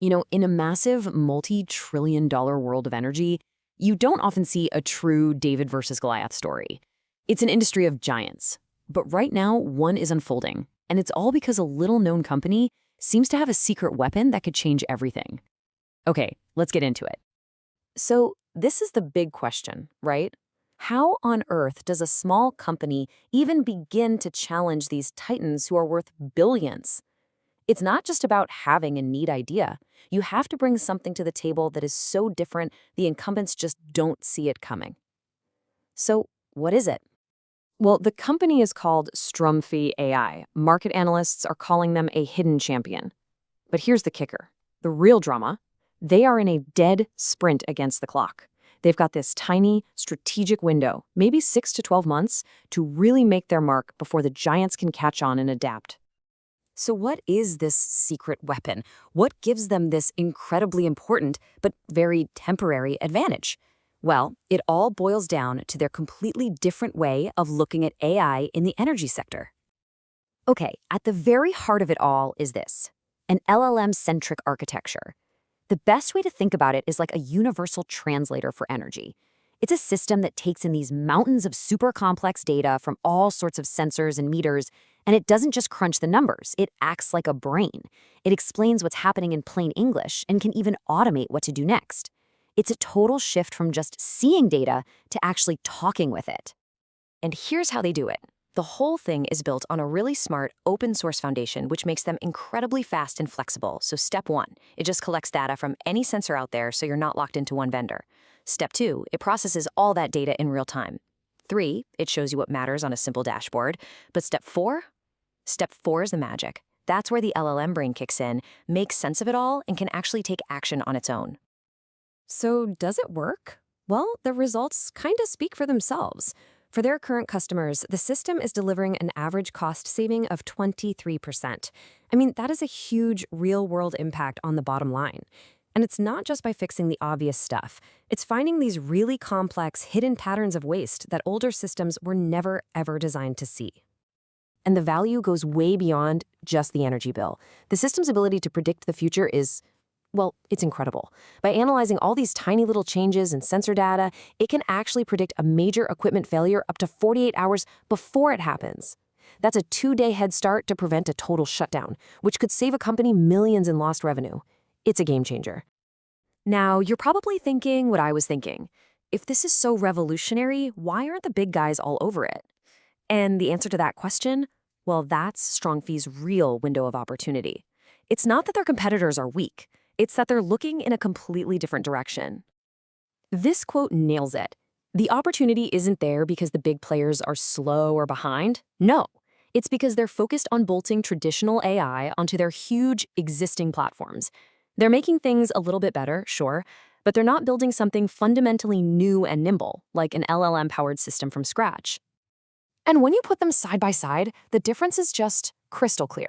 In a massive multi-trillion-dollar world of energy, you don't often see a true David versus Goliath story. It's an industry of giants. But right now, one is unfolding, and it's all because a little-known company seems to have a secret weapon that could change everything. Okay, let's get into it. So, this is the big question, right? How on earth does a small company even begin to challenge these titans who are worth billions? It's not just about having a neat idea. You have to bring something to the table that is so different the incumbents just don't see it coming. So, what is it? Well, the company is called Strumpfi AI. Market analysts are calling them a hidden champion. But here's the kicker. The real drama, they are in a dead sprint against the clock. They've got this tiny, strategic window, maybe 6 to 12 months, to really make their mark before the giants can catch on and adapt. So what is this secret weapon? What gives them this incredibly important but very temporary advantage? Well, it all boils down to their completely different way of looking at AI in the energy sector. Okay, at the very heart of it all is this: an LLM-centric architecture. The best way to think about it is like a universal translator for energy. It's a system that takes in these mountains of super complex data from all sorts of sensors and meters, and it doesn't just crunch the numbers, it acts like a brain. It explains what's happening in plain English and can even automate what to do next. It's a total shift from just seeing data to actually talking with it. And here's how they do it. The whole thing is built on a really smart open source foundation, which makes them incredibly fast and flexible. So step 1, it just collects data from any sensor out there so you're not locked into one vendor. Step 2, it processes all that data in real time. 3, it shows you what matters on a simple dashboard. But step 4 is the magic. That's where the LLM brain kicks in, makes sense of it all, and can actually take action on its own. So does it work? Well, the results kind of speak for themselves. For their current customers, the system is delivering an average cost saving of 23%. I mean, that is a huge real-world impact on the bottom line. And it's not just by fixing the obvious stuff. It's finding these really complex, hidden patterns of waste that older systems were never, ever designed to see. And the value goes way beyond just the energy bill. The system's ability to predict the future is, well, it's incredible. By analyzing all these tiny little changes in sensor data, it can actually predict a major equipment failure up to 48 hours before it happens. That's a 2-day head start to prevent a total shutdown, which could save a company millions in lost revenue. It's a game changer. Now, you're probably thinking what I was thinking. If this is so revolutionary, why aren't the big guys all over it? And the answer to that question? Well, that's Strumpfi's real window of opportunity. It's not that their competitors are weak. It's that they're looking in a completely different direction. This quote nails it. The opportunity isn't there because the big players are slow or behind. No, it's because they're focused on bolting traditional AI onto their huge existing platforms. They're making things a little bit better, sure, but they're not building something fundamentally new and nimble, like an LLM-powered system from scratch. And when you put them side by side, the difference is just crystal clear.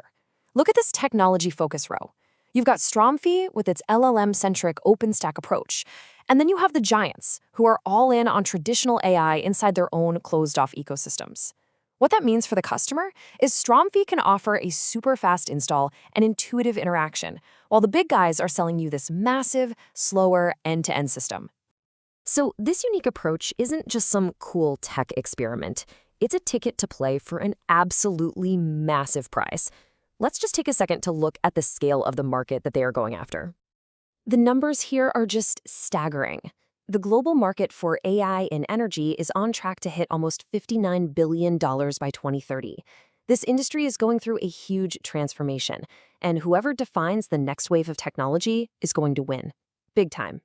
Look at this technology focus row. You've got Strumpfi with its LLM-centric OpenStack approach, and then you have the giants, who are all in on traditional AI inside their own closed-off ecosystems. What that means for the customer is Strumpfi can offer a super fast install and intuitive interaction, while the big guys are selling you this massive, slower end-to-end system. So this unique approach isn't just some cool tech experiment. It's a ticket to play for an absolutely massive prize. Let's just take a second to look at the scale of the market that they are going after. The numbers here are just staggering. The global market for AI in energy is on track to hit almost $59 billion by 2030. This industry is going through a huge transformation, and whoever defines the next wave of technology is going to win. Big time.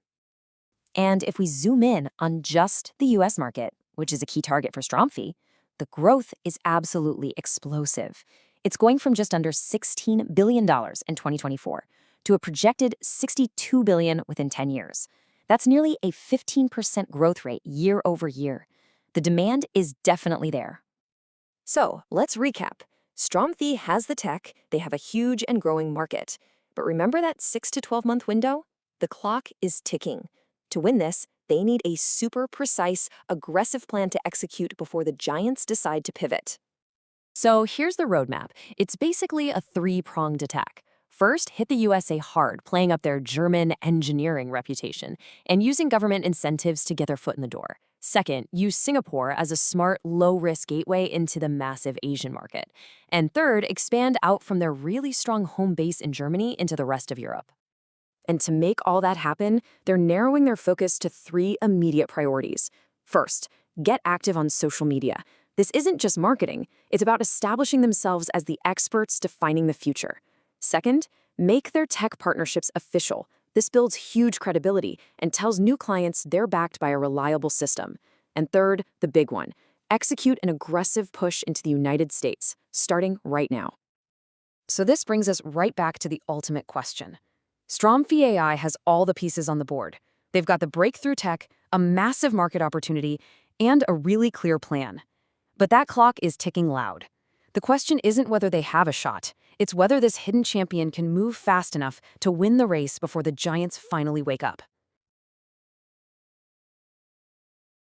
And if we zoom in on just the US market, which is a key target for Strumpfi, the growth is absolutely explosive. It's going from just under $16 billion in 2024 to a projected $62 billion within 10 years. That's nearly a 15% growth rate year over year. The demand is definitely there. So let's recap. Strumpfi has the tech, they have a huge and growing market. But remember that 6 to 12-month window? The clock is ticking. To win this, they need a super precise, aggressive plan to execute before the giants decide to pivot. So here's the roadmap. It's basically a 3-pronged attack. First, hit the USA hard, playing up their German engineering reputation and using government incentives to get their foot in the door. Second, use Singapore as a smart, low-risk gateway into the massive Asian market. And third, expand out from their really strong home base in Germany into the rest of Europe. And to make all that happen, they're narrowing their focus to 3 immediate priorities. First, get active on social media. This isn't just marketing, it's about establishing themselves as the experts defining the future. Second, make their tech partnerships official. This builds huge credibility and tells new clients they're backed by a reliable system. And third, the big one, execute an aggressive push into the United States, starting right now. So this brings us right back to the ultimate question. Stromfy AI has all the pieces on the board. They've got the breakthrough tech, a massive market opportunity, and a really clear plan. But that clock is ticking loud. The question isn't whether they have a shot. It's whether this hidden champion can move fast enough to win the race before the giants finally wake up.